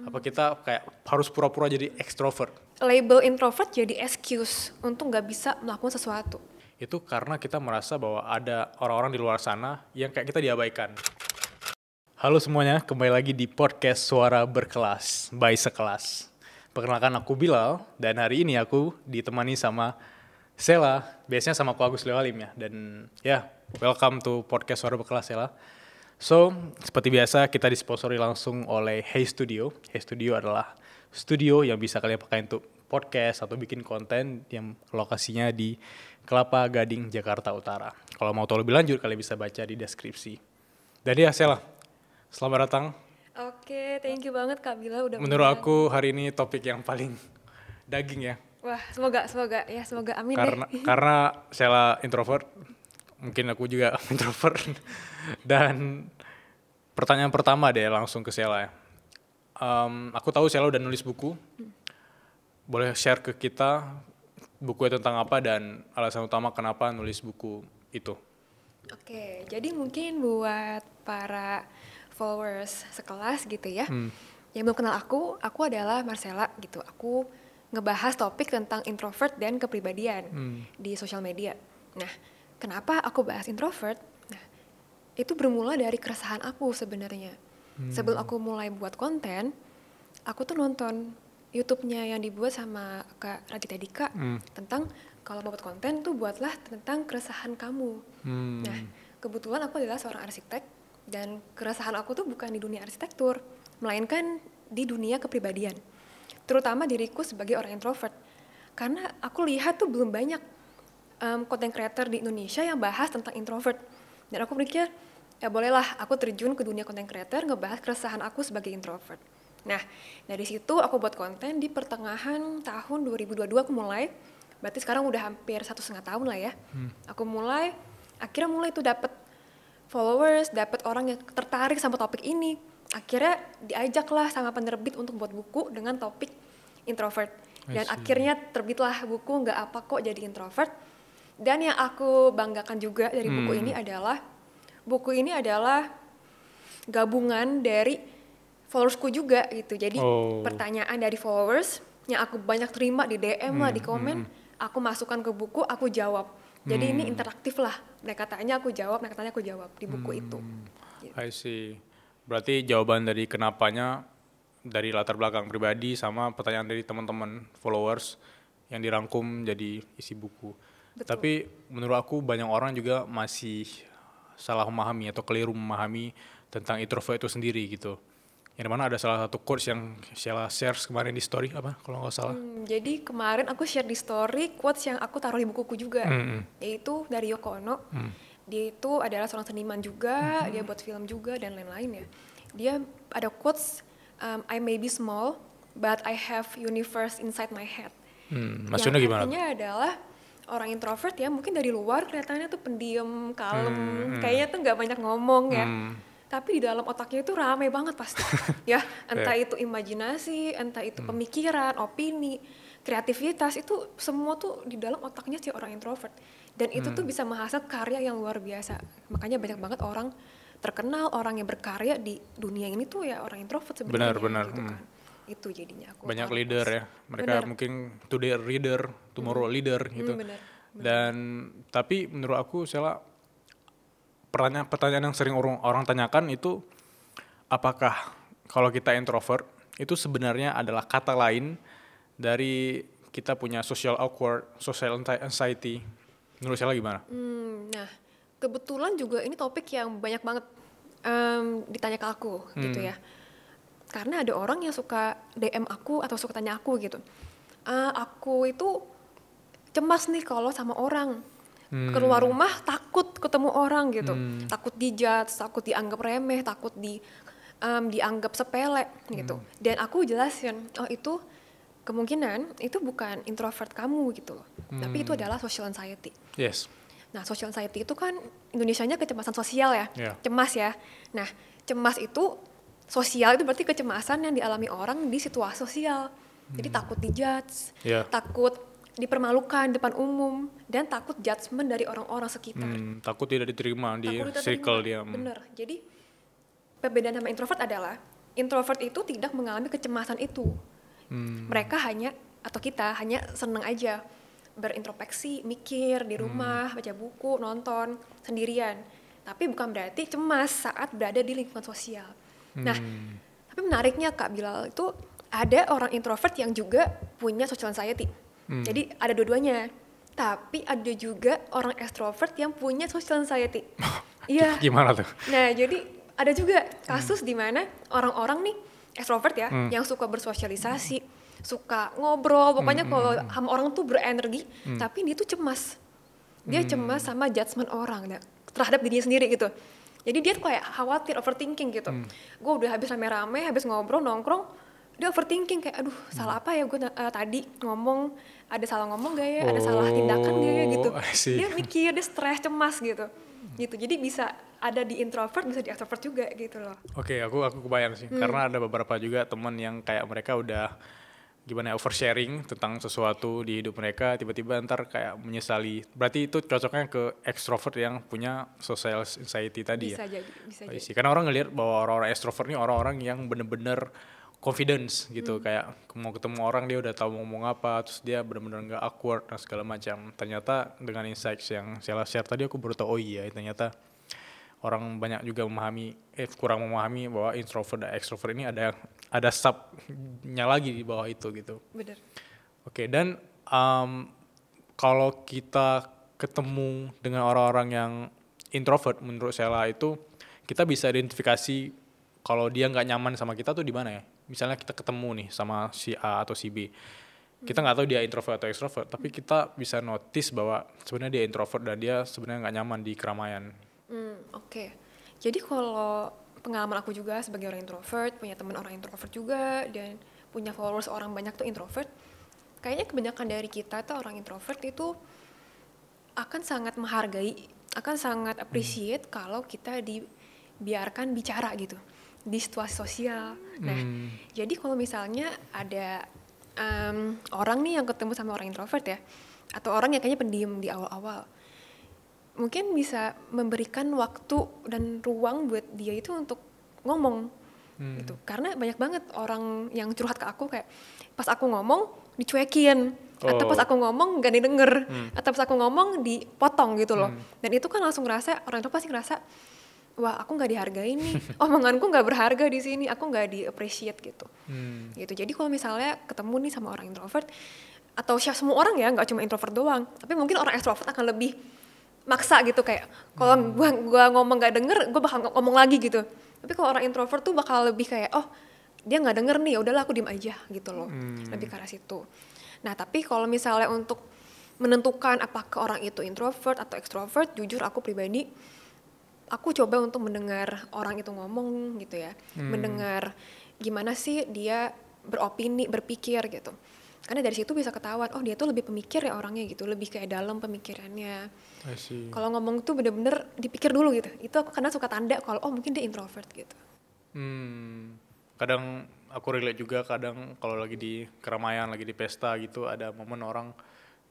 Apa kita kayak harus pura-pura jadi extrovert? Label introvert jadi excuse untuk nggak bisa melakukan sesuatu. Itu karena kita merasa bahwa ada orang-orang di luar sana yang kayak kita diabaikan. Halo semuanya, kembali lagi di podcast Suara Berkelas by Sekelas. Perkenalkan, aku Bilal, dan hari ini aku ditemani sama Sela, biasanya sama aku Agus Lewalim ya. Dan ya, welcome to podcast Suara Berkelas, Sela. So, seperti biasa kita disponsori langsung oleh Hey Studio. Hey Studio adalah studio yang bisa kalian pakai untuk podcast atau bikin konten yang lokasinya di Kelapa Gading, Jakarta Utara. Kalau mau tahu lebih lanjut, kalian bisa baca di deskripsi. Dan ya, Sela, selamat datang. Oke, thank you banget Kak Bila udah Menurut aku hari ini topik yang paling daging ya. Wah, semoga amin deh. Karena Sela introvert, mungkin aku juga introvert. Dan pertanyaan pertama deh langsung ke Sela ya. Aku tahu Sela udah nulis buku. Boleh share ke kita bukunya tentang apa dan alasan utama kenapa nulis buku itu? Oke, jadi mungkin buat para followers sekelas gitu ya, yang belum kenal aku adalah Marcella gitu. Aku ngebahas topik tentang introvert dan kepribadian di sosial media. Nah, kenapa aku bahas introvert? Nah, itu bermula dari keresahan aku sebenarnya. Sebelum aku mulai buat konten, aku tuh nonton YouTube-nya yang dibuat sama Kak Raditya Dika tentang kalau mau buat konten tuh buatlah tentang keresahan kamu. Nah, kebetulan aku adalah seorang arsitek dan keresahan aku tuh bukan di dunia arsitektur, melainkan di dunia kepribadian. Terutama diriku sebagai orang introvert. Karena aku lihat tuh belum banyak content creator di Indonesia yang bahas tentang introvert. Dan aku pikir, ya bolehlah aku terjun ke dunia content creator ngebahas keresahan aku sebagai introvert. Nah, dari situ aku buat konten di pertengahan tahun 2022 aku mulai. Berarti sekarang udah hampir 1,5 tahun lah ya. Aku akhirnya mulai tuh dapet followers, dapet orang yang tertarik sama topik ini. Akhirnya diajaklah sama penerbit untuk buat buku dengan topik introvert. Dan akhirnya terbitlah buku Nggak Apa Kok Jadi Introvert. Dan yang aku banggakan juga dari buku ini adalah gabungan dari followersku juga gitu. Jadi pertanyaan dari followers yang aku banyak terima di DM lah, di komen, aku masukkan ke buku, aku jawab. Jadi ini interaktif lah. Mereka tanya aku jawab, mereka tanya aku jawab di buku itu. Gitu. I see. Berarti jawaban dari kenapanya dari latar belakang pribadi sama pertanyaan dari teman-teman followers yang dirangkum jadi isi buku. Betul. Tapi menurut aku banyak orang juga masih salah memahami atau keliru memahami tentang introvert itu sendiri gitu. Yang mana ada salah satu quotes yang Sheila share kemarin di story apa kalau nggak salah. Jadi kemarin aku share di story quotes yang aku taruh di bukuku juga, yaitu dari Yoko Ono. Dia itu adalah seorang seniman juga, dia buat film juga dan lain-lain ya. Dia ada quotes, I may be small, but I have universe inside my head. Maksudnya yang gimana? Artinya adalah orang introvert ya, mungkin dari luar kelihatannya tuh pendiam, kalem, kayaknya tuh nggak banyak ngomong ya. Tapi di dalam otaknya itu rame banget pasti, ya. Entah itu imajinasi, entah itu pemikiran, opini, kreativitas, itu semua tuh di dalam otaknya si orang introvert. Dan itu tuh bisa menghasilkan karya yang luar biasa. Makanya banyak banget orang terkenal, orang yang berkarya di dunia ini tuh ya orang introvert sebenarnya. Benar. Gitu kan. Itu jadinya aku. Banyak leader ya. Mereka mungkin today leader, tomorrow leader gitu. Benar. Dan tapi menurut aku Sheila, pertanyaan yang sering orang tanyakan itu, apakah kalau kita introvert itu sebenarnya adalah kata lain dari kita punya social awkward, social anxiety. Menurut saya gimana? Nah, kebetulan juga ini topik yang banyak banget ditanya ke aku gitu ya. Karena ada orang yang suka DM aku atau suka tanya aku gitu. Aku itu cemas nih kalau sama orang. Keluar rumah takut ketemu orang gitu, takut dijudge, takut dianggap remeh, takut dianggap sepele gitu. Dan aku jelasin, itu kemungkinan itu bukan introvert kamu gitu loh, tapi itu adalah social anxiety. Yes. Nah, social anxiety itu kan Indonesianya kecemasan sosial ya, cemas ya. Nah, cemas itu sosial itu berarti kecemasan yang dialami orang di situasi sosial. Jadi takut dijudge, takut dipermalukan depan umum, dan takut judgement dari orang-orang sekitar. Takut tidak diterima di circle dia. Bener. Jadi perbedaan sama introvert adalah introvert itu tidak mengalami kecemasan itu. Mereka kita hanya seneng aja berintrospeksi, mikir di rumah, baca buku, nonton sendirian. Tapi bukan berarti cemas saat berada di lingkungan sosial. Nah, tapi menariknya Kak Bilal itu ada orang introvert yang juga punya social anxiety. Jadi ada dua-duanya. Tapi ada juga orang extrovert yang punya social anxiety. Iya. Gimana tuh? Nah, jadi ada juga kasus di mana orang-orang nih extrovert ya, yang suka bersosialisasi, suka ngobrol, pokoknya kalau sama orang tuh berenergi, tapi dia tuh cemas. Dia cemas sama judgement orang terhadap dirinya sendiri gitu. Jadi dia tuh kayak khawatir, overthinking gitu. Gue udah habis rame-rame, habis ngobrol, nongkrong, dia overthinking kayak aduh salah apa ya gue tadi ngomong, ada salah ngomong gak ya, ada salah tindakan gak ya gitu. Dia mikir, dia stres, cemas gitu. Jadi bisa ada di introvert, bisa di extrovert juga gitu loh. Oke, aku kebayang sih. Karena ada beberapa juga teman yang kayak mereka udah gimana oversharing tentang sesuatu di hidup mereka, tiba-tiba ntar kayak menyesali. Berarti itu cocoknya ke extrovert yang punya social anxiety tadi bisa ya? bisa jadi. Karena orang ngelihat bahwa orang-orang extrovert ini orang-orang yang bener-bener confidence gitu, kayak mau ketemu orang dia udah tahu mau ngomong apa, terus dia bener-bener gak awkward dan segala macam. Ternyata dengan insights yang saya share tadi aku baru tahu, oh iya ternyata orang banyak juga kurang memahami bahwa introvert dan extrovert ini ada subnya lagi di bawah itu gitu. Bener. Oke, dan kalau kita ketemu dengan orang-orang yang introvert, menurut saya itu kita bisa identifikasi kalau dia nggak nyaman sama kita tuh di mana ya. Misalnya kita ketemu nih sama si A atau si B, kita nggak tahu dia introvert atau extrovert, tapi kita bisa notice bahwa sebenarnya dia introvert dan dia sebenarnya nggak nyaman di keramaian. Oke. Jadi kalau pengalaman aku juga sebagai orang introvert, punya teman orang introvert juga, dan punya followers orang banyak tuh introvert, kayaknya kebanyakan dari kita tuh orang introvert itu akan sangat menghargai, akan sangat appreciate kalau kita dibiarkan bicara gitu di situasi sosial. Nah, jadi kalau misalnya ada orang nih yang ketemu sama orang introvert ya, atau orang yang kayaknya pendiam di awal-awal, mungkin bisa memberikan waktu dan ruang buat dia itu untuk ngomong gitu. Karena banyak banget orang yang curhat ke aku kayak pas aku ngomong dicuekin, atau pas aku ngomong gak didengar, atau pas aku ngomong dipotong gitu loh. Dan itu kan langsung ngerasa, orang itu pasti ngerasa wah aku nggak dihargai nih, omonganku nggak berharga di sini, aku nggak di-appreciate gitu. Gitu. Jadi kalau misalnya ketemu nih sama orang introvert, atau semua orang ya, nggak cuma introvert doang, tapi mungkin orang extrovert akan lebih maksa gitu kayak kalau gua ngomong nggak denger, gua bakal ngomong lagi gitu. Tapi kalau orang introvert tuh bakal lebih kayak dia nggak denger nih, udahlah aku diem aja gitu loh, lebih ke arah situ. Nah tapi kalau misalnya untuk menentukan apakah orang itu introvert atau extrovert, jujur aku pribadi aku coba untuk mendengar orang itu ngomong gitu ya, mendengar gimana sih dia beropini, berpikir gitu. Karena dari situ bisa ketahuan, dia tuh lebih pemikir ya orangnya gitu, lebih kayak dalam pemikirannya. Kalau ngomong tuh bener-bener dipikir dulu gitu. Itu aku karena suka tanda kalau mungkin dia introvert gitu. Kadang aku relate juga, kadang kalau lagi di keramaian, lagi di pesta gitu, ada momen orang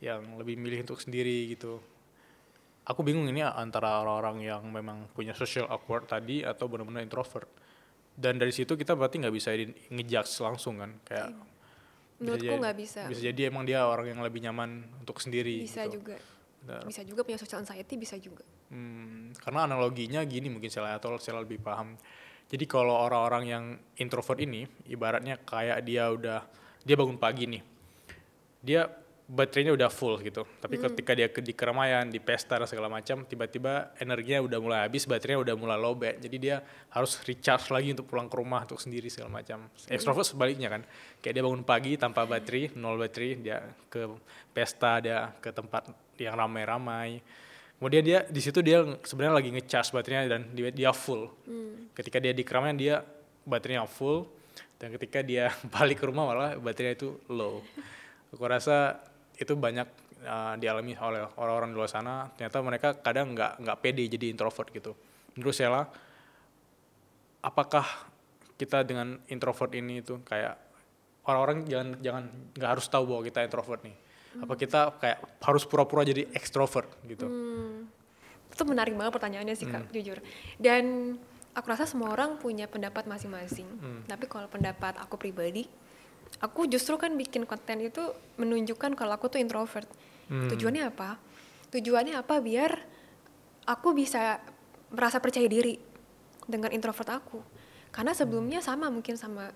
yang lebih milih untuk sendiri gitu. Aku bingung ini antara orang-orang yang memang punya social awkward tadi atau benar-benar introvert. Dan dari situ kita berarti nggak bisa ngejudge langsung kan, kayak menurutku nggak bisa. Bisa jadi emang dia orang yang lebih nyaman untuk sendiri. Bisa gitu. Juga. Bisa juga punya social anxiety, bisa juga. Karena analoginya gini mungkin saya lebih paham. Jadi kalau orang-orang yang introvert ini ibaratnya kayak dia bangun pagi nih, dia baterainya udah full gitu. Tapi ketika dia di keramaian, di pesta dan segala macam, tiba-tiba energinya udah mulai habis, baterainya udah mulai lowbat. Jadi dia harus recharge lagi untuk pulang ke rumah untuk sendiri segala macam. Extrovert sebaliknya kan, kayak dia bangun pagi tanpa baterai, nol baterai, dia ke pesta, dia ke tempat yang ramai-ramai. Kemudian dia di situ dia sebenarnya lagi ngecharge baterainya dan dia full. Ketika dia di keramaian dia baterainya full, dan ketika dia balik ke rumah malah baterainya itu low. Aku rasa itu banyak dialami oleh orang-orang di luar sana. Ternyata mereka kadang nggak pede jadi introvert gitu. Menurut saya, apakah kita dengan introvert ini itu kayak orang-orang jangan nggak harus tahu bahwa kita introvert nih. Apa kita kayak harus pura-pura jadi extrovert gitu? Itu menarik banget pertanyaannya sih Kak, jujur. Dan aku rasa semua orang punya pendapat masing-masing. Tapi kalau pendapat aku pribadi, aku justru kan bikin konten itu menunjukkan kalau aku tuh introvert. Tujuannya apa? Tujuannya apa? Biar aku bisa merasa percaya diri dengan introvert aku. Karena sebelumnya sama mungkin sama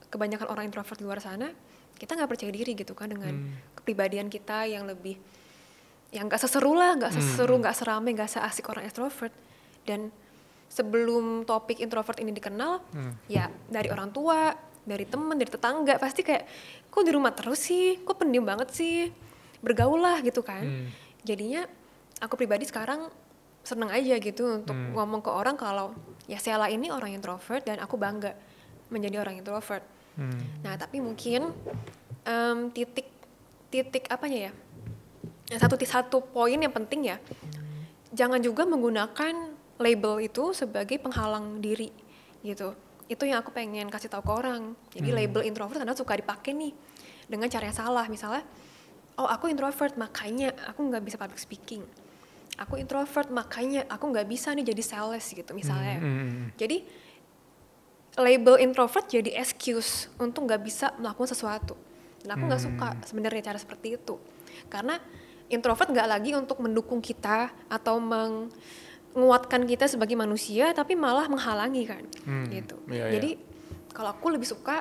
kebanyakan orang introvert luar sana, kita nggak percaya diri gitu kan dengan kepribadian kita yang lebih, yang nggak seseru lah, nggak seseru, nggak serame, nggak seasik orang extrovert. Dan sebelum topik introvert ini dikenal, ya dari orang tua, dari temen, dari tetangga, pasti kayak, kok di rumah terus sih, kok pendiam banget sih, bergaul lah gitu kan. Jadinya aku pribadi sekarang seneng aja gitu untuk ngomong ke orang kalau ya Sheila ini orang introvert dan aku bangga menjadi orang introvert. Nah tapi mungkin titik apanya ya, satu poin yang penting ya, jangan juga menggunakan label itu sebagai penghalang diri gitu. Itu yang aku pengen kasih tahu ke orang. Jadi label introvert karena suka dipakai nih dengan cara yang salah. Misalnya, oh aku introvert makanya aku nggak bisa public speaking. Aku introvert makanya aku nggak bisa nih jadi sales gitu misalnya. Jadi label introvert jadi excuse untuk nggak bisa melakukan sesuatu. Dan aku nggak suka sebenarnya cara seperti itu. Karena introvert nggak lagi untuk mendukung kita atau menguatkan kita sebagai manusia, tapi malah menghalangi kan, gitu. Jadi kalau aku lebih suka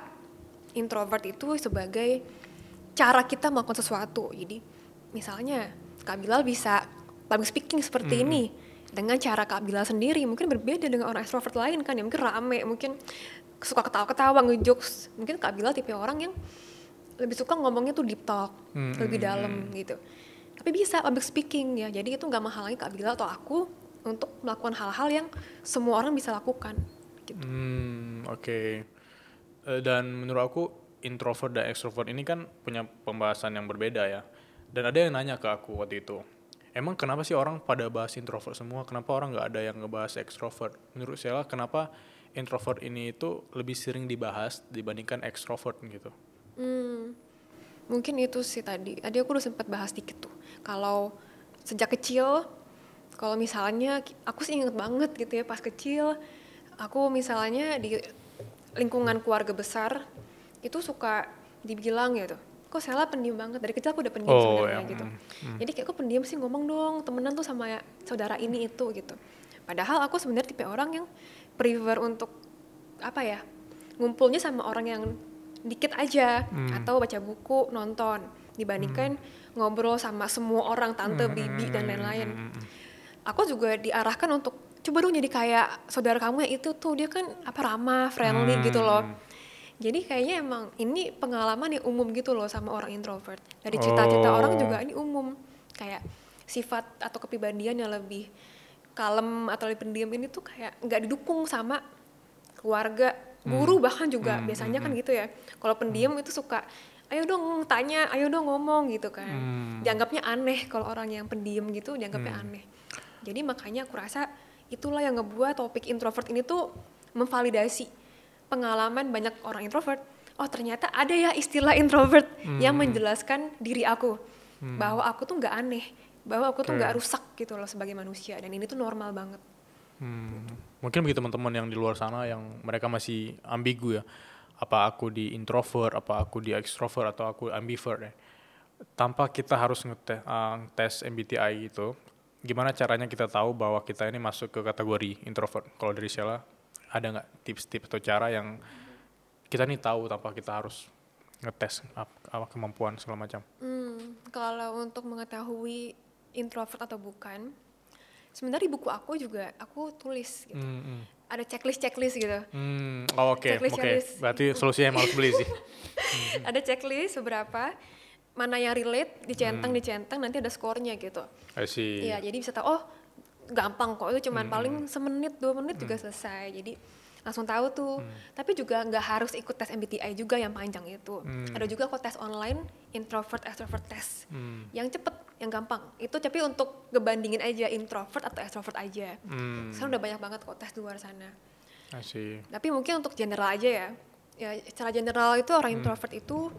introvert itu sebagai cara kita melakukan sesuatu. Jadi misalnya Kak Bilal bisa public speaking seperti ini dengan cara Kak Bilal sendiri, mungkin berbeda dengan orang extrovert lain kan, yang mungkin rame, mungkin suka ketawa-ketawa, ngejokes. Mungkin Kak Bilal tipe orang yang lebih suka ngomongnya tuh deep talk, lebih dalam gitu. Tapi bisa public speaking ya, jadi itu nggak menghalangi Kak Bilal atau aku untuk melakukan hal-hal yang semua orang bisa lakukan gitu. Oke. Dan menurut aku introvert dan extrovert ini kan punya pembahasan yang berbeda ya. Dan ada yang nanya ke aku waktu itu, emang kenapa sih orang pada bahas introvert semua, kenapa orang nggak ada yang ngebahas extrovert? Menurut Sheila kenapa introvert ini itu lebih sering dibahas dibandingkan extrovert gitu? Mungkin itu sih tadi aku udah sempat bahas dikit tuh. Kalau sejak kecil, kalau misalnya aku sih inget banget gitu ya, pas kecil aku misalnya di lingkungan keluarga besar itu suka dibilang gitu, kok Sheila pendiam banget, dari kecil aku udah pendiam sebenarnya gitu. Jadi kayak kok pendiam sih, ngomong dong, temenan tuh sama saudara ini itu gitu. Padahal aku sebenarnya tipe orang yang prefer untuk apa ya, ngumpulnya sama orang yang dikit aja, atau baca buku, nonton, dibandingkan ngobrol sama semua orang, tante, bibi dan lain-lain. Aku juga diarahkan untuk coba dong jadi kayak saudara kamu yang itu tuh, dia kan ramah, friendly gitu loh. Jadi kayaknya emang ini pengalaman yang umum gitu loh sama orang introvert. Dari cerita-cerita orang juga ini umum, kayak sifat atau kepribadian yang lebih kalem atau lebih pendiam ini tuh kayak nggak didukung sama keluarga, guru bahkan juga biasanya kan gitu ya. Kalau pendiam itu suka, ayo dong tanya, ayo dong ngomong gitu kan. Dianggapnya aneh kalau orang yang pendiam gitu, dianggapnya aneh. Jadi makanya aku rasa itulah yang ngebuat topik introvert ini tuh memvalidasi pengalaman banyak orang introvert. Oh ternyata ada ya istilah introvert yang menjelaskan diri aku, bahwa aku tuh nggak aneh, bahwa aku tuh nggak rusak gitu loh sebagai manusia, dan ini tuh normal banget. Mungkin bagi teman-teman yang di luar sana yang mereka masih ambigu ya, apa aku di introvert, apa aku di extrovert, atau aku ambivert ya. Tanpa kita harus ngetes MBTI gitu, gimana caranya kita tahu bahwa kita ini masuk ke kategori introvert? Kalau dari Sheila, ada nggak tips-tips atau cara yang kita nih tahu tanpa kita harus ngetes apa kemampuan segala macam? Kalau untuk mengetahui introvert atau bukan, sebenarnya di buku aku juga aku tulis gitu. Ada checklist gitu. Oke. Berarti solusinya harus beli sih. Ada checklist beberapa, mana yang relate, dicentang, nanti ada skornya gitu. Iya, jadi bisa tahu, oh gampang kok, itu cuman paling semenit 2 menit juga selesai. Jadi langsung tahu tuh. Tapi juga nggak harus ikut tes MBTI juga yang panjang itu. Ada juga kok tes online, introvert extrovert test, yang cepet, yang gampang. Itu tapi untuk ngebandingin aja introvert atau extrovert aja. Sekarang udah banyak banget kok tes di luar sana. Tapi mungkin untuk general aja ya secara general itu orang introvert itu,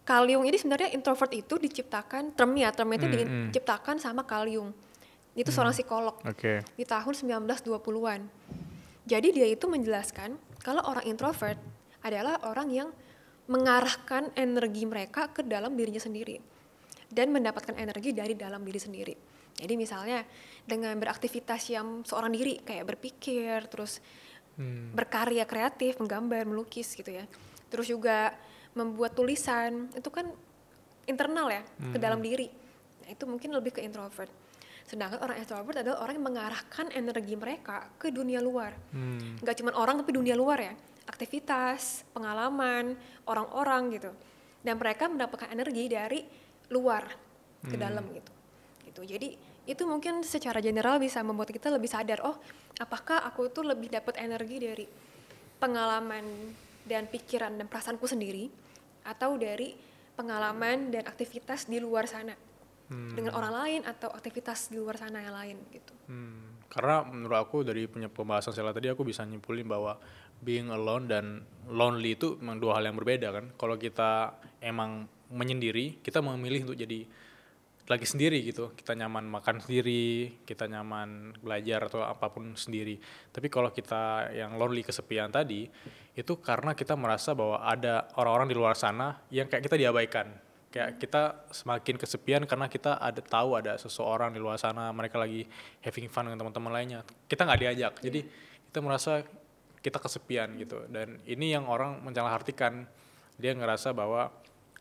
Carl Jung ini sebenarnya introvert itu diciptakan, termnya itu diciptakan sama Carl Jung. Itu seorang psikolog di tahun 1920-an. Jadi dia itu menjelaskan kalau orang introvert adalah orang yang mengarahkan energi mereka ke dalam dirinya sendiri dan mendapatkan energi dari dalam diri sendiri. Jadi misalnya dengan beraktivitas yang seorang diri kayak berpikir, terus berkarya kreatif, menggambar, melukis gitu ya. Terus juga membuat tulisan, itu kan internal ya, ke dalam diri. Nah, itu mungkin lebih ke introvert. Sedangkan orang extrovert adalah orang yang mengarahkan energi mereka ke dunia luar. Nggak cuma orang tapi dunia luar ya. Aktivitas, pengalaman, orang-orang gitu. Dan mereka mendapatkan energi dari luar ke dalam gitu. Jadi itu mungkin secara general bisa membuat kita lebih sadar, oh apakah aku itu lebih dapat energi dari pengalaman dan pikiran dan perasaanku sendiri atau dari pengalaman dan aktivitas di luar sana dengan orang lain atau aktivitas di luar sana yang lain gitu. Karena menurut aku dari pembahasan Sela tadi aku bisa nyimpulin bahwa being alone dan lonely itu memang dua hal yang berbeda kan. Kalau kita emang menyendiri, kita memilih untuk jadi lagi sendiri gitu, kita nyaman makan sendiri, kita nyaman belajar atau apapun sendiri. Tapi kalau kita yang lonely, kesepian tadi, itu karena kita merasa bahwa ada orang-orang di luar sana yang kayak kita diabaikan. Kayak kita semakin kesepian karena kita tahu ada seseorang di luar sana, mereka lagi having fun dengan teman-teman lainnya. Kita nggak diajak, jadi kita merasa kita kesepian gitu. Dan ini yang orang menyalahartikan, dia ngerasa bahwa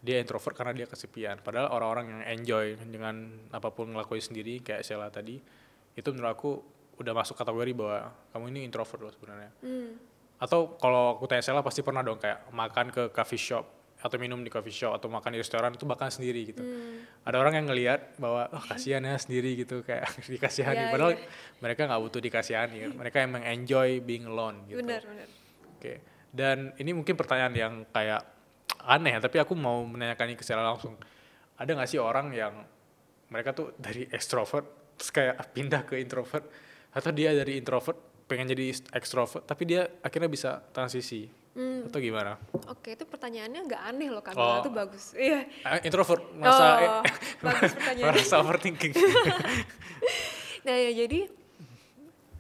dia introvert karena dia kesepian. Padahal orang-orang yang enjoy dengan apapun ngelakuin sendiri kayak Sheila tadi, itu menurut aku udah masuk kategori bahwa kamu ini introvert loh sebenarnya. Atau kalau aku tanya Sheila pasti pernah dong kayak makan ke coffee shop atau minum di coffee shop atau makan di restoran itu bahkan sendiri gitu. Ada orang yang ngelihat bahwa kasihan ya sendiri gitu kayak dikasihani. Padahal mereka nggak butuh dikasihani kan. Mereka emang enjoy being alone gitu. Benar. Oke. Dan ini mungkin pertanyaan yang kayak aneh, tapi aku mau menanyakan ini ke Sheila langsung. Ada nggak sih orang yang mereka tuh dari extrovert terus kayak pindah ke introvert, atau dia dari introvert pengen jadi extrovert tapi dia akhirnya bisa transisi atau gimana? Oke, itu pertanyaannya nggak aneh loh Kak, itu bagus. Iya. Introvert merasa bagus pertanyaannya. merasa overthinking. Nah ya jadi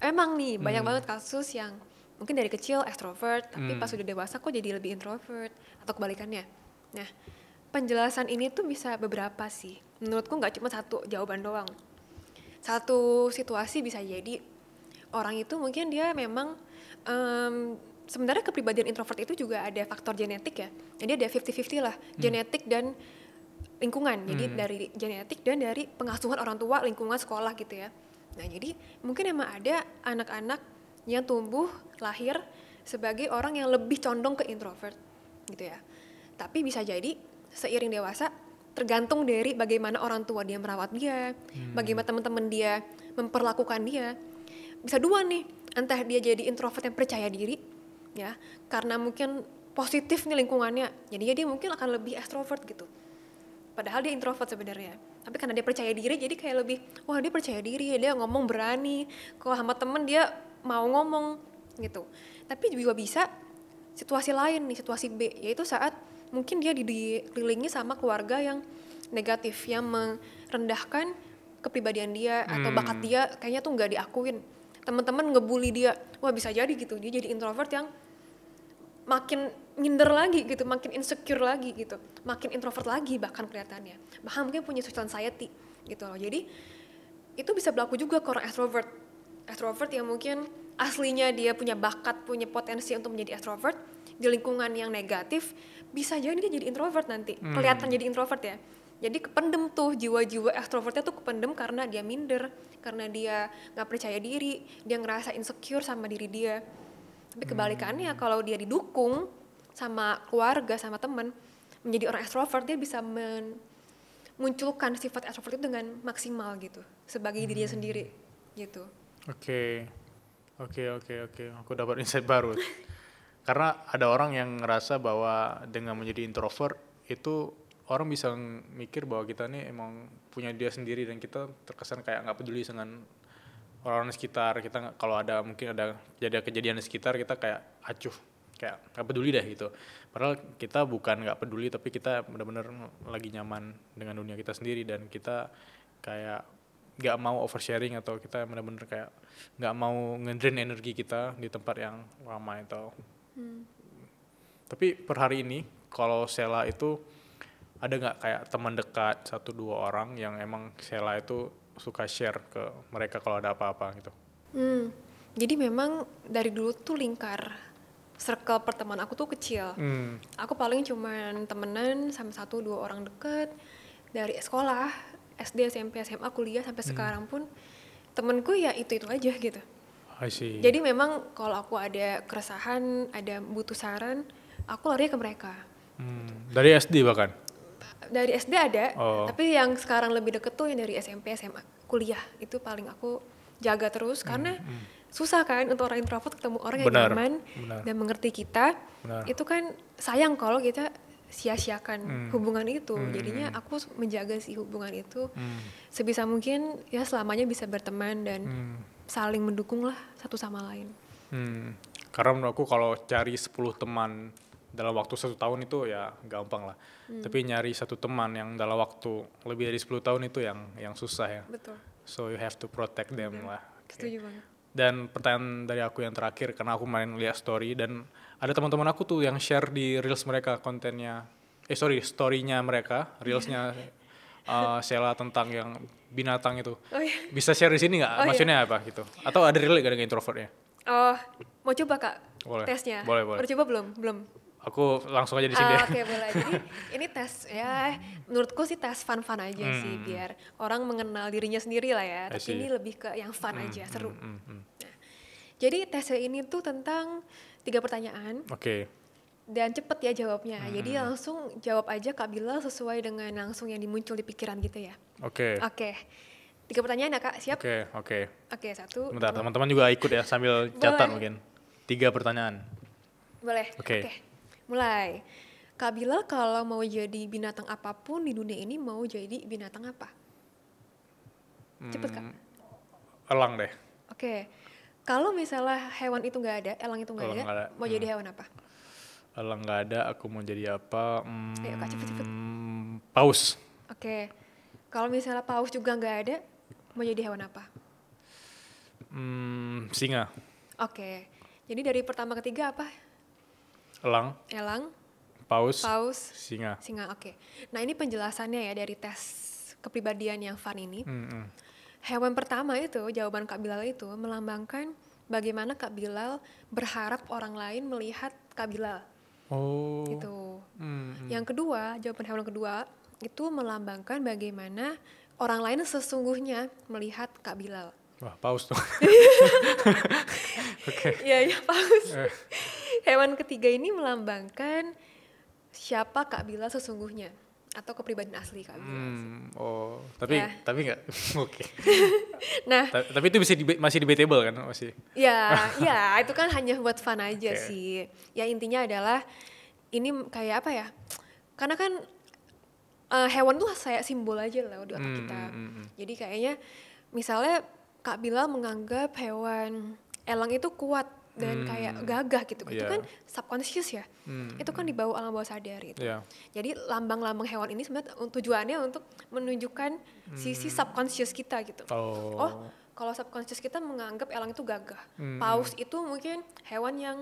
emang nih banyak banget kasus yang mungkin dari kecil extrovert tapi pas udah dewasa kok jadi lebih introvert atau kebalikannya. Nah penjelasan ini tuh bisa beberapa sih. Menurutku nggak cuma satu jawaban doang. Satu situasi bisa jadi orang itu mungkin dia memang sebenarnya kepribadian introvert itu juga ada faktor genetik ya. Jadi ada 50-50 lah, genetik dan lingkungan. Jadi dari genetik dan dari pengasuhan orang tua, lingkungan sekolah gitu ya. Nah jadi mungkin emang ada anak-anak yang tumbuh lahir sebagai orang yang lebih condong ke introvert gitu ya. Tapi bisa jadi seiring dewasa tergantung dari bagaimana orang tua dia merawat dia, bagaimana teman-teman dia memperlakukan dia. Bisa dua nih, entah dia jadi introvert yang percaya diri ya, karena mungkin positif nih lingkungannya. Jadi dia mungkin akan lebih extrovert gitu. Padahal dia introvert sebenarnya. Tapi karena dia percaya diri jadi kayak lebih, wah dia percaya diri, dia ngomong berani. Kalau sama temen dia mau ngomong gitu. Tapi juga bisa situasi lain nih, situasi B, yaitu saat mungkin dia dikelilingi sama keluarga yang negatif, yang merendahkan kepribadian dia atau bakat dia kayaknya tuh nggak diakuin. Teman-teman ngebully dia, wah bisa jadi gitu, dia jadi introvert yang makin minder lagi gitu, makin insecure lagi gitu, makin introvert lagi bahkan kelihatannya, bahkan mungkin punya social anxiety gitu loh. Jadi itu bisa berlaku juga ke orang extrovert yang mungkin aslinya dia punya bakat, punya potensi untuk menjadi extrovert di lingkungan yang negatif, bisa jadi dia jadi introvert nanti, kelihatan jadi introvert ya. Jadi kependem tuh jiwa-jiwa extrovertnya tuh kependem karena dia minder, karena dia nggak percaya diri, dia ngerasa insecure sama diri dia. Tapi kebalikannya kalau dia didukung sama keluarga, sama teman, menjadi orang extrovert, dia bisa memunculkan sifat extrovert itu dengan maksimal gitu, sebagai dirinya sendiri gitu. Oke. Aku dapat insight baru. Karena ada orang yang ngerasa bahwa dengan menjadi introvert itu orang bisa mikir bahwa kita nih emang punya dia sendiri dan kita terkesan kayak nggak peduli dengan orang-orang di sekitar. Kita kalau ada mungkin ada kejadian di sekitar kita kayak acuh, kayak nggak peduli deh gitu. Padahal kita bukan nggak peduli, tapi kita benar-benar lagi nyaman dengan dunia kita sendiri dan kita kayak nggak mau oversharing atau kita benar-benar kayak nggak mau ngedrain energi kita di tempat yang ramai atau. Tapi per hari ini kalau Sela itu ada nggak kayak teman dekat 1-2 orang yang emang Sela itu suka share ke mereka kalau ada apa-apa gitu? Jadi memang dari dulu tuh circle pertemanan aku tuh kecil. Aku paling cuman temenan sama 1-2 orang deket dari sekolah, SD, SMP, SMA, kuliah sampai sekarang pun temenku ya itu aja gitu. I see. Jadi memang kalau aku ada keresahan, ada butuh saran, aku lari ke mereka. Dari SD bahkan? Dari SD ada, tapi yang sekarang lebih deket tuh yang dari SMP, SMA, kuliah. Itu paling aku jaga terus karena susah kan untuk orang introvert ketemu orang yang nyaman dan mengerti kita. Itu kan sayang kalau kita sia-siakan hubungan itu. Jadinya aku menjaga si hubungan itu sebisa mungkin ya selamanya bisa berteman dan saling mendukung lah satu sama lain. Karena menurut aku kalau cari 10 teman dalam waktu 1 tahun itu ya gampang lah. Tapi nyari 1 teman yang dalam waktu lebih dari 10 tahun itu yang susah ya. Betul. So you have to protect them lah. Setuju banget. Dan pertanyaan dari aku yang terakhir, karena aku main lihat story dan ada teman-teman aku tuh yang share di reels mereka kontennya, story-nya mereka, reelsnya Sela tentang yang binatang itu. Oh iya. Bisa share di sini nggak? Maksudnya apa gitu? Atau ada relate gak dengan introvertnya? Oh, mau coba Kak Boleh. tesnya? Boleh. Udah coba belum? Belum. Aku langsung aja di sini. Oke, boleh. Jadi ini tes ya, menurutku sih tes fun-fun aja sih biar orang mengenal dirinya sendiri lah ya. Tapi ini lebih ke yang fun aja, seru. Nah, jadi tesnya ini tuh tentang 3 pertanyaan. Oke. Dan cepet ya jawabnya. Jadi langsung jawab aja Kak Bilal sesuai dengan langsung yang dimuncul di pikiran gitu ya. Oke. 3 pertanyaan ya Kak, siap? Oke. Oke, 1. Bentar, teman-teman juga ikut ya sambil catat mungkin. 3 pertanyaan. Boleh. Oke. Mulai. Kak Bilal kalau mau jadi binatang apapun di dunia ini mau jadi binatang apa? Cepet Kak. Elang deh. Oke. Kalau misalnya hewan itu nggak ada, elang itu nggak ada, mau jadi hewan apa? Elang nggak ada, aku mau jadi apa? Ayo Kak, cepet. Paus. Oke. Kalau misalnya paus juga nggak ada, mau jadi hewan apa? Singa. Oke. Jadi dari pertama ke 3 apa? Elang, paus, singa. Oke. Nah ini penjelasannya ya dari tes kepribadian yang fun ini. Hewan pertama itu, jawaban Kak Bilal itu melambangkan bagaimana Kak Bilal berharap orang lain melihat Kak Bilal. Oh. Itu. Yang kedua, jawaban hewan kedua itu melambangkan bagaimana orang lain sesungguhnya melihat Kak Bilal. Wah, paus tuh. Oke. Iya, paus. Hewan ketiga ini melambangkan siapa Kak Bilal sesungguhnya atau kepribadian asli Kak Bilal. Tapi nggak. Oke. Nah, tapi itu masih debatable kan masih. Ya, itu kan hanya buat fun aja sih. Ya intinya adalah ini kayak apa ya? Karena kan hewan tuh saya simbol aja lah di otak kita. Jadi kayaknya misalnya Kak Bilal menganggap hewan elang itu kuat dan kayak gagah gitu. Itu kan subconscious ya. Itu kan dibawa alam bawah sadar gitu. Jadi lambang-lambang hewan ini sebenarnya tujuannya untuk menunjukkan sisi subconscious kita gitu. Oh, kalau subconscious kita menganggap elang itu gagah. Paus itu mungkin hewan yang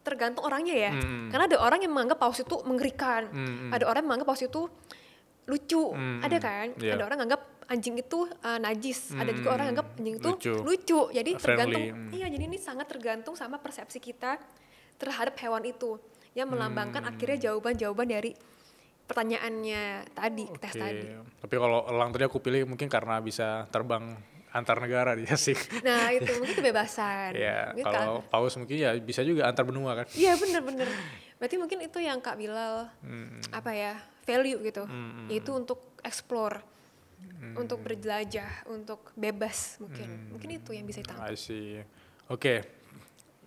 tergantung orangnya ya. Karena ada orang yang menganggap paus itu mengerikan. Ada orang yang menganggap paus itu lucu. Ada kan? Ada orang yang menganggap anjing itu najis. Ada juga orang yang anggap anjing itu lucu. Jadi tergantung. Iya, jadi ini sangat tergantung sama persepsi kita terhadap hewan itu yang melambangkan akhirnya jawaban-jawaban dari pertanyaannya tadi, tes tadi. Tapi kalau elang tadi aku pilih mungkin karena bisa terbang antar negara dia sih. Nah itu mungkin kebebasan. Ya, kalau paus mungkin ya bisa juga antar benua kan. Iya bener. Berarti mungkin itu yang Kak Bilal value gitu. Yaitu untuk explore, untuk berjelajah, untuk bebas mungkin. Mungkin itu yang bisa ditangkap. I see. Oke.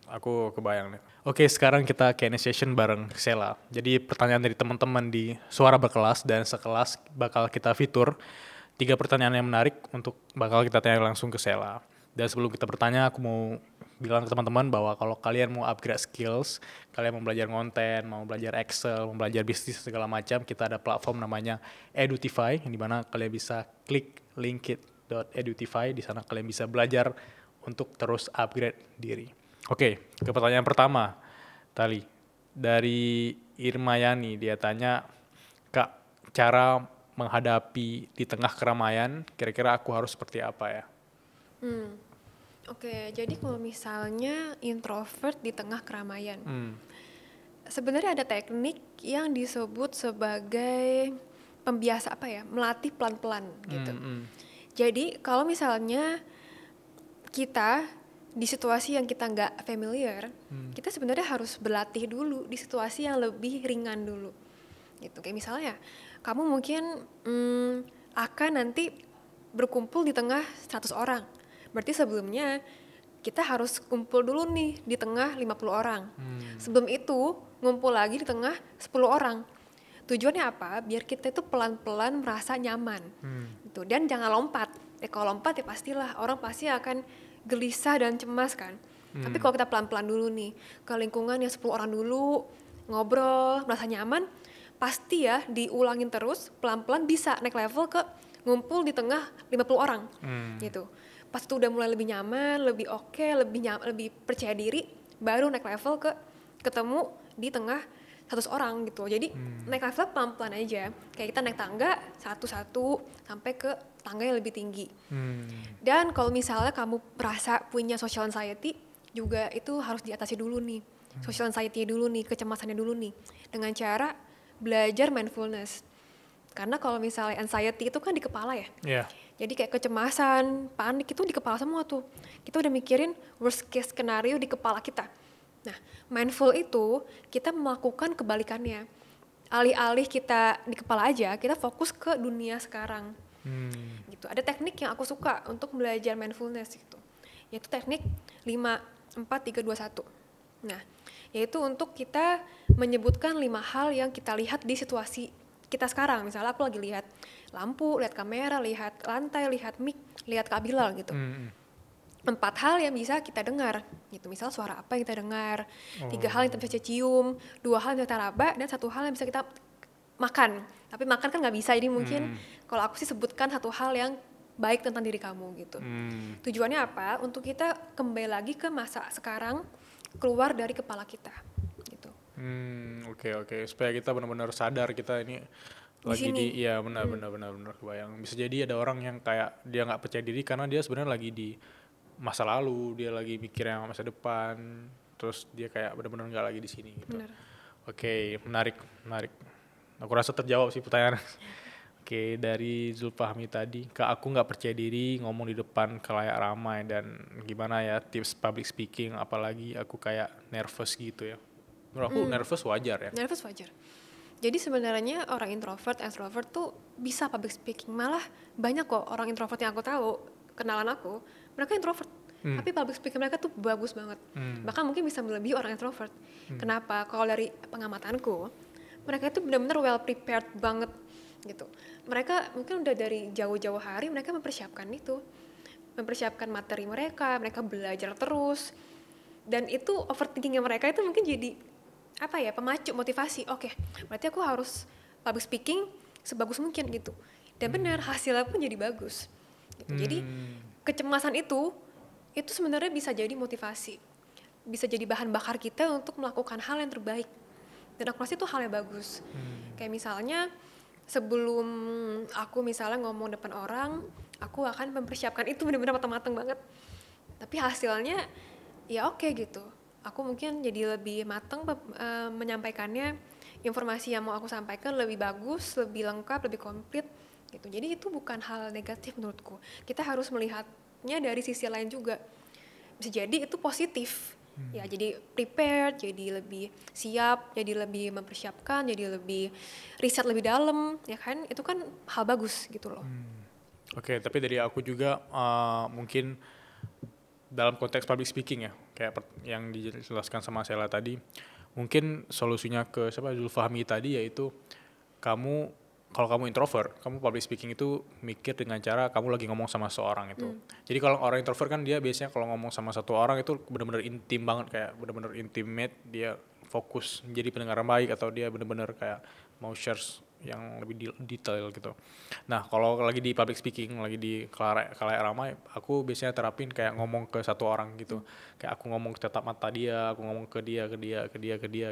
Aku kebayang nih. Oke, sekarang kita Q&A session bareng Sela. Jadi pertanyaan dari teman-teman di Suara Berkelas dan Sekelas bakal kita fitur 3 pertanyaan yang menarik untuk bakal kita tanya langsung ke Sela. Dan sebelum kita bertanya, aku mau bilang ke teman-teman bahwa kalau kalian mau upgrade skills, kalian mau belajar konten, mau belajar Excel, mau belajar bisnis segala macam, kita ada platform namanya Edutify, yang dimana kalian bisa klik linkit.edutify, di sana kalian bisa belajar untuk terus upgrade diri. Oke, ke pertanyaan pertama, Tali. Dari Irmayani, dia tanya, Kak, cara menghadapi di tengah keramaian, kira-kira aku harus seperti apa ya? Oke, jadi kalau misalnya introvert di tengah keramaian, sebenarnya ada teknik yang disebut sebagai pembiasa apa ya, melatih pelan-pelan gitu. Jadi kalau misalnya kita di situasi yang kita nggak familiar, kita sebenarnya harus berlatih dulu di situasi yang lebih ringan dulu. Gitu. Kayak misalnya, kamu mungkin akan nanti berkumpul di tengah 100 orang. Berarti sebelumnya kita harus kumpul dulu nih di tengah 50 orang. Sebelum itu ngumpul lagi di tengah 10 orang. Tujuannya apa? Biar kita itu pelan-pelan merasa nyaman. Gitu. Dan jangan lompat. Kalau lompat ya pastilah orang pasti akan gelisah dan cemas kan. Tapi kalau kita pelan-pelan dulu nih ke lingkungan yang 10 orang dulu, ngobrol, merasa nyaman, pasti ya diulangin terus, pelan-pelan bisa naik level ke ngumpul di tengah 50 orang gitu. Pas itu udah mulai lebih nyaman, lebih oke, lebih percaya diri, baru naik level ke ketemu di tengah 100 orang gitu. Jadi naik level pelan-pelan aja. Kayak kita naik tangga satu-satu sampai ke tangga yang lebih tinggi. Dan kalau misalnya kamu merasa punya social anxiety, juga itu harus diatasi dulu nih. Social anxiety dulu nih, kecemasannya dulu nih. Dengan cara belajar mindfulness. Karena kalau misalnya anxiety itu kan di kepala ya. Yeah. Jadi kayak kecemasan, panik itu di kepala semua tuh. Kita udah mikirin worst case scenario di kepala kita. Nah, mindful itu kita melakukan kebalikannya. Alih-alih kita di kepala aja, kita fokus ke dunia sekarang. Gitu. Ada teknik yang aku suka untuk belajar mindfulness gitu. Yaitu teknik 5, 4, 3, 2, 1. Nah, yaitu untuk kita menyebutkan 5 hal yang kita lihat di situasi kita sekarang. Misalnya aku lagi lihat lampu, lihat kamera, lihat lantai, lihat mic, lihat Kak Bilal gitu. 4 hal yang bisa kita dengar gitu. Misal suara apa yang kita dengar, 3 hal yang kita bisa cium, 2 hal yang kita raba, dan 1 hal yang bisa kita makan. Tapi makan kan nggak bisa, jadi mungkin kalau aku sih sebutkan 1 hal yang baik tentang diri kamu gitu. Tujuannya apa? Untuk kita kembali lagi ke masa sekarang, keluar dari kepala kita gitu. Oke. Supaya kita benar-benar sadar kita ini lagi sini. iya benar kebayang. Bisa jadi ada orang yang kayak dia nggak percaya diri karena dia sebenarnya lagi di masa lalu, dia lagi mikir yang masa depan, terus dia kayak benar-benar nggak lagi di sini gitu. Oke, menarik. Aku rasa terjawab sih pertanyaan. Oke, dari Zulfahmi tadi, Kak, aku nggak percaya diri ngomong di depan khalayak ramai, dan gimana ya tips public speaking, apalagi aku kayak nervous gitu ya. Menurut aku nervous wajar ya. Nervous wajar. Jadi sebenarnya orang introvert, extrovert tuh bisa public speaking. Malah banyak kok orang introvert yang aku tahu, kenalan aku, mereka introvert. Tapi public speaking mereka tuh bagus banget. Bahkan mungkin bisa melebihi orang introvert. Kenapa? Kalau dari pengamatanku, mereka itu benar-benar well prepared banget gitu. Mereka mungkin udah dari jauh-jauh hari mereka mempersiapkan itu. Mempersiapkan materi mereka belajar terus. Dan itu overthinkingnya mereka itu mungkin jadi apa ya, pemacu, motivasi. Oke, berarti aku harus public speaking sebagus mungkin gitu. Dan benar hasilnya pun jadi bagus gitu. Jadi kecemasan itu sebenarnya bisa jadi motivasi, bisa jadi bahan bakar kita untuk melakukan hal yang terbaik. Dan aku rasa itu hal yang bagus. Kayak misalnya sebelum aku misalnya ngomong depan orang, aku akan mempersiapkan itu benar-benar matang-matang banget. Tapi hasilnya ya oke gitu. Aku mungkin jadi lebih matang menyampaikannya, informasi yang mau aku sampaikan lebih bagus, lebih lengkap, lebih komplit gitu. Jadi itu bukan hal negatif menurutku. Kita harus melihatnya dari sisi lain juga. Bisa jadi itu positif. Ya, jadi prepared, jadi lebih siap, jadi lebih mempersiapkan, jadi lebih riset lebih dalam, ya kan? Itu kan hal bagus gitu loh. Oke, tapi dari aku juga mungkin dalam konteks public speaking ya, kayak yang dijelaskan sama Sela tadi, mungkin solusinya ke Zulfahmi tadi yaitu kamu kalau kamu introvert, kamu public speaking itu mikir dengan cara kamu lagi ngomong sama seorang itu. Jadi kalau orang introvert kan dia biasanya kalau ngomong sama satu orang itu benar-benar intim banget, kayak benar-benar intimate, dia fokus menjadi pendengar yang baik atau dia benar-benar kayak mau share yang lebih detail gitu. Nah kalau lagi di public speaking, lagi di khalayak ramai, aku biasanya terapin kayak ngomong ke satu orang gitu. Kayak aku ngomong ke tatap mata dia, aku ngomong ke dia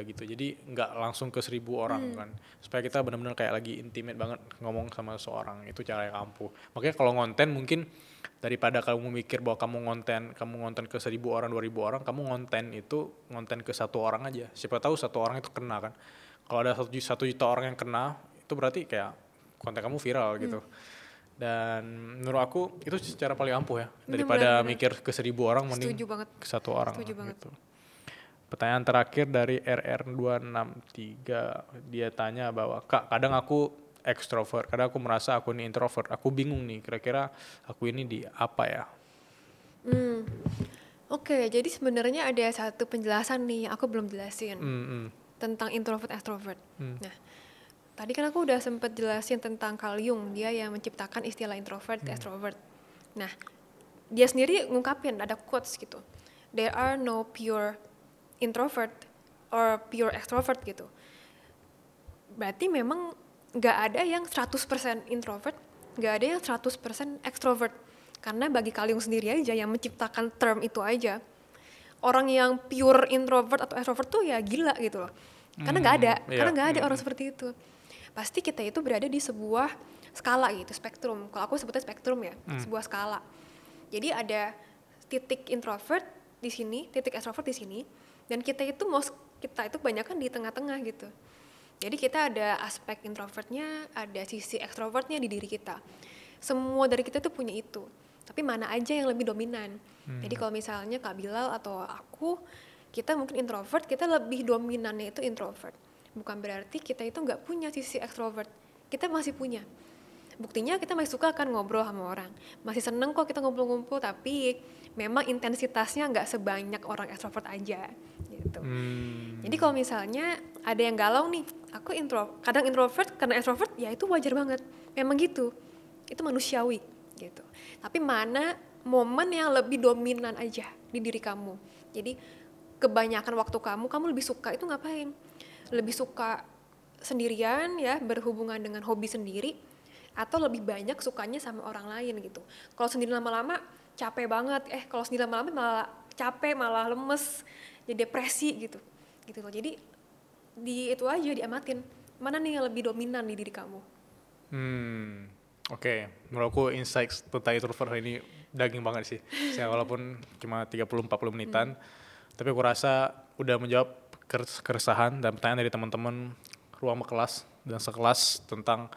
gitu. Jadi nggak langsung ke 1.000 orang kan. Supaya kita benar-benar kayak lagi intimate banget ngomong sama seorang. Itu cara yang ampuh. Makanya kalau ngonten mungkin daripada kamu mikir bahwa kamu ngonten ke 1.000 orang, 2.000 orang, kamu ngonten ke satu orang aja. Siapa tahu satu orang itu kena kan. Kalau ada 1 juta orang yang kena, itu berarti kayak konten kamu viral gitu. Dan menurut aku itu secara paling ampuh ya, daripada mikir ke 1.000 orang, mending ke satu orang gitu. Pertanyaan terakhir dari RR263, dia tanya bahwa Kak, kadang aku extrovert, kadang aku merasa aku ini introvert, aku bingung nih kira-kira aku ini di apa ya. Oke, jadi sebenarnya ada satu penjelasan nih aku belum jelasin tentang introvert extrovert. Nah, tadi kan aku udah sempet jelasin tentang Carl Jung, dia yang menciptakan istilah introvert extrovert. Nah, dia sendiri ngungkapin ada quotes gitu, there are no pure introvert or pure extrovert gitu. Berarti memang nggak ada yang 100% introvert, nggak ada yang 100% extrovert. Karena bagi Carl Jung sendiri aja yang menciptakan term itu aja, orang yang pure introvert atau extrovert tuh ya gila gitu loh. Karena nggak ada orang seperti itu. Pasti kita itu berada di sebuah skala gitu, spektrum. Kalau aku sebutnya spektrum ya, sebuah skala. Jadi ada titik introvert di sini, titik extrovert di sini, dan kita itu kebanyakan di tengah-tengah gitu. Jadi kita ada aspek introvertnya, ada sisi extrovertnya di diri kita. Semua dari kita tuh punya itu. Tapi mana aja yang lebih dominan. Jadi kalau misalnya Kak Bilal atau aku, kita mungkin introvert, kita lebih dominannya itu introvert. Bukan berarti kita itu nggak punya sisi extrovert. Kita masih punya. Buktinya kita masih suka kan ngobrol sama orang. Masih seneng kok kita ngumpul-ngumpul, tapi memang intensitasnya nggak sebanyak orang extrovert aja. Gitu. Jadi kalau misalnya ada yang galau nih, aku kadang introvert, karena extrovert, ya itu wajar banget. Memang gitu. Itu manusiawi. Gitu. Tapi mana momen yang lebih dominan aja di diri kamu. Jadi kebanyakan waktu kamu lebih suka itu ngapain? Lebih suka sendirian ya, berhubungan dengan hobi sendiri, atau lebih banyak sukanya sama orang lain gitu. Kalau sendiri lama-lama capek banget, kalau sendiri lama-lama malah capek, malah lemes, jadi depresi gitu loh. Jadi itu aja diamatin, mana nih yang lebih dominan di diri kamu. Oke, menurutku insights tentang introvert ini daging banget sih. Walaupun cuma 30-40 menitan, tapi aku rasa udah menjawab keresahan dan pertanyaan dari teman-teman ruang kelas dan sekelas tentang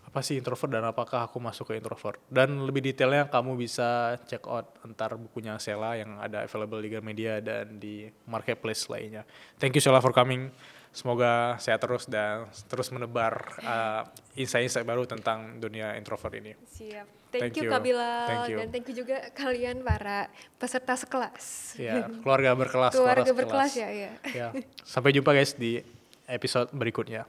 apa sih introvert dan apakah aku masuk ke introvert. Dan lebih detailnya kamu bisa check out entar bukunya Sheila yang ada available di Gramedia dan di marketplace lainnya. Thank you Sheila for coming. Semoga sehat terus dan terus menebar insight-insight baru tentang dunia introvert ini. Siap. Thank you Kak Bilal. Dan thank you juga kalian para peserta sekelas. Ya, keluarga berkelas. Keluarga berkelas ya. Sampai jumpa guys di episode berikutnya.